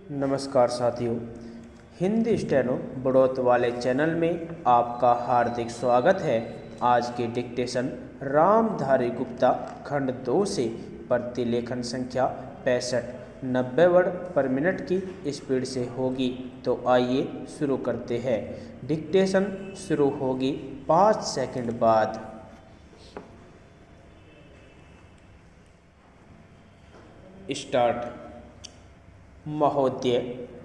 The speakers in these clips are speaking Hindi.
नमस्कार साथियों, हिंदी स्टेनो बढ़ोत वाले चैनल में आपका हार्दिक स्वागत है। आज के डिक्टेशन रामधारी गुप्ता खंड 2 से प्रतिलेखन संख्या 65 90 वर्ड पर मिनट की स्पीड से होगी। तो आइए शुरू करते हैं। डिक्टेशन शुरू होगी 5 सेकंड बाद। स्टार्ट। महोदय,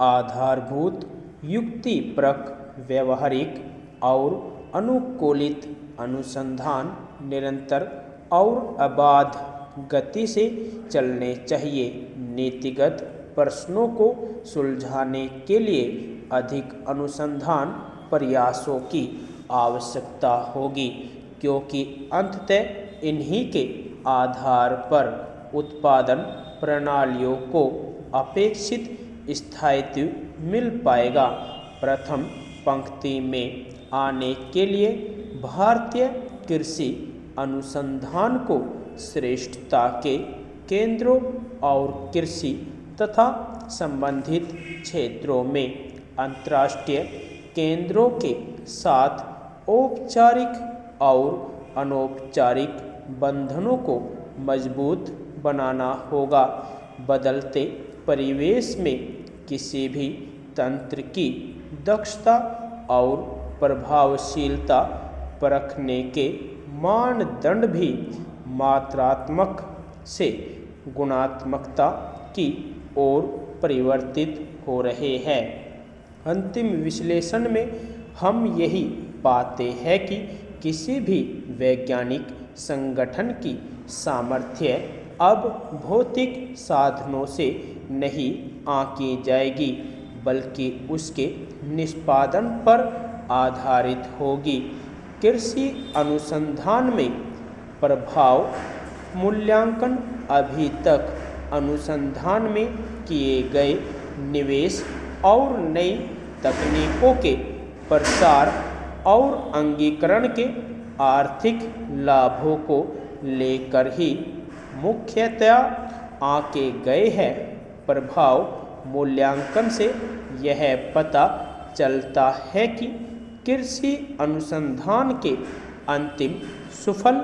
आधारभूत, युक्तिपरक, व्यवहारिक और अनुकूलित अनुसंधान निरंतर और अबाध गति से चलने चाहिए। नीतिगत प्रश्नों को सुलझाने के लिए अधिक अनुसंधान प्रयासों की आवश्यकता होगी, क्योंकि अंततः इन्हीं के आधार पर उत्पादन प्रणालियों को अपेक्षित स्थायित्व मिल पाएगा। प्रथम पंक्ति में आने के लिए भारतीय कृषि अनुसंधान को श्रेष्ठता के केंद्रों और कृषि तथा संबंधित क्षेत्रों में अंतर्राष्ट्रीय केंद्रों के साथ औपचारिक और अनौपचारिक बंधनों को मजबूत बनाना होगा। बदलते परिवेश में किसी भी तंत्र की दक्षता और प्रभावशीलता परखने के मानदंड भी मात्रात्मक से गुणात्मकता की ओर परिवर्तित हो रहे हैं। अंतिम विश्लेषण में हम यही पाते हैं कि किसी भी वैज्ञानिक संगठन की सामर्थ्य अब भौतिक साधनों से नहीं आंकी जाएगी, बल्कि उसके निष्पादन पर आधारित होगी। कृषि अनुसंधान में प्रभाव मूल्यांकन अभी तक अनुसंधान में किए गए निवेश और नई तकनीकों के प्रसार और अंगीकरण के आर्थिक लाभों को लेकर ही मुख्यतया आंके गए हैं। प्रभाव मूल्यांकन से यह पता चलता है कि कृषि अनुसंधान के अंतिम सुफल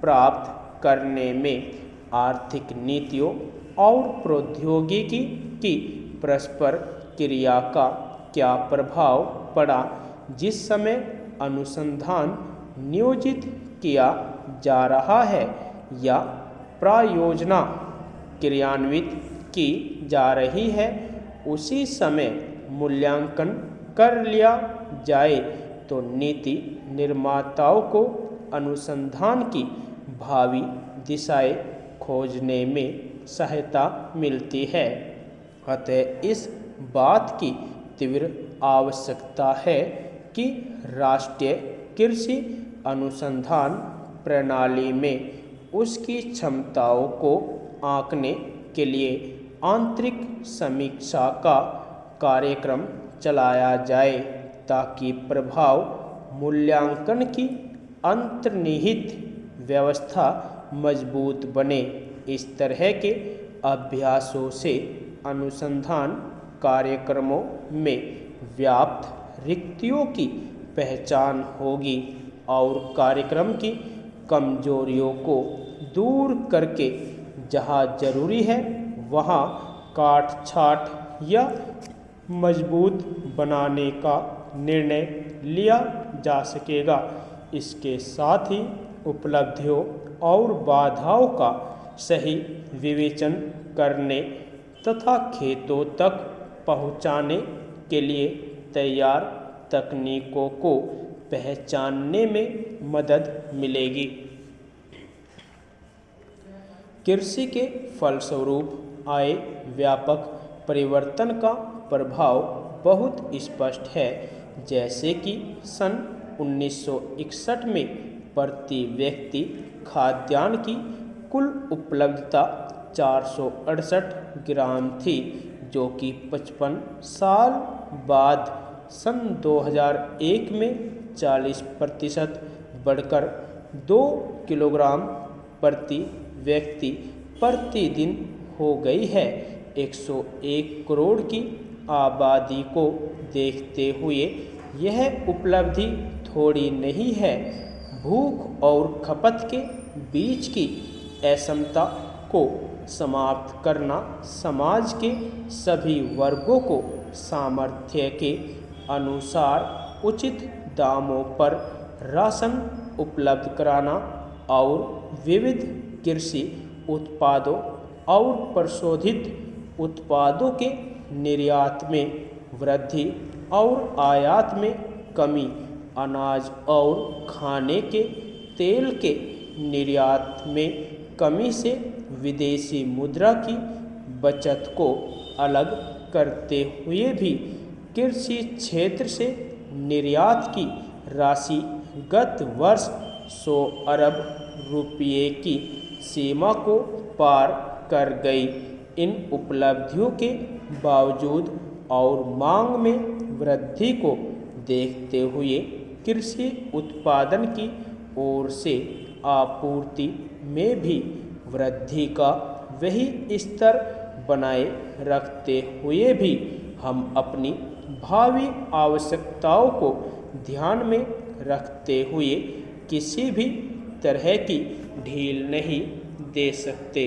प्राप्त करने में आर्थिक नीतियों और प्रौद्योगिकी की परस्पर क्रिया का क्या प्रभाव पड़ा। जिस समय अनुसंधान नियोजित किया जा रहा है या प्रायोजना क्रियान्वित की जा रही है, उसी समय मूल्यांकन कर लिया जाए तो नीति निर्माताओं को अनुसंधान की भावी दिशाएं खोजने में सहायता मिलती है। अतः इस बात की तीव्र आवश्यकता है कि राष्ट्रीय कृषि अनुसंधान प्रणाली में उसकी क्षमताओं को आंकने के लिए आंतरिक समीक्षा का कार्यक्रम चलाया जाए, ताकि प्रभाव मूल्यांकन की अंतर्निहित व्यवस्था मजबूत बने। इस तरह के अभ्यासों से अनुसंधान कार्यक्रमों में व्याप्त रिक्तियों की पहचान होगी और कार्यक्रम की कमजोरियों को दूर करके जहाँ जरूरी है वहाँ काट छाट या मजबूत बनाने का निर्णय लिया जा सकेगा। इसके साथ ही उपलब्धियों और बाधाओं का सही विवेचन करने तथा खेतों तक पहुँचाने के लिए तैयार तकनीकों को पहचानने में मदद मिलेगी। कृषि के फलस्वरूप आए व्यापक परिवर्तन का प्रभाव बहुत स्पष्ट है। जैसे कि सन 1961 में प्रति व्यक्ति खाद्यान्न की कुल उपलब्धता 468 ग्राम थी, जो कि 55 साल बाद सन 2001 में 40% बढ़कर 2 किलोग्राम प्रति व्यक्ति प्रतिदिन हो गई है। 101 करोड़ की आबादी को देखते हुए यह उपलब्धि थोड़ी नहीं है। भूख और खपत के बीच की असमता को समाप्त करना समाज के सभी वर्गों को सामर्थ्य के अनुसार उचित दामों पर राशन उपलब्ध कराना और विविध कृषि उत्पादों और प्रशोधित उत्पादों के निर्यात में वृद्धि और आयात में कमी, अनाज और खाने के तेल के निर्यात में कमी से विदेशी मुद्रा की बचत को अलग करते हुए भी कृषि क्षेत्र से निर्यात की राशि गत वर्ष 100 अरब रुपये की सीमा को पार कर गई। इन उपलब्धियों के बावजूद और मांग में वृद्धि को देखते हुए कृषि उत्पादन की ओर से आपूर्ति में भी वृद्धि का वही स्तर बनाए रखते हुए भी हम अपनी भावी आवश्यकताओं को ध्यान में रखते हुए किसी भी तरह की ढील नहीं दे सकते।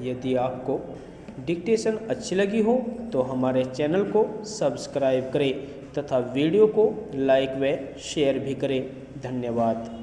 यदि आपको डिक्टेशन अच्छी लगी हो तो हमारे चैनल को सब्सक्राइब करें तथा वीडियो को लाइक व शेयर भी करें। धन्यवाद।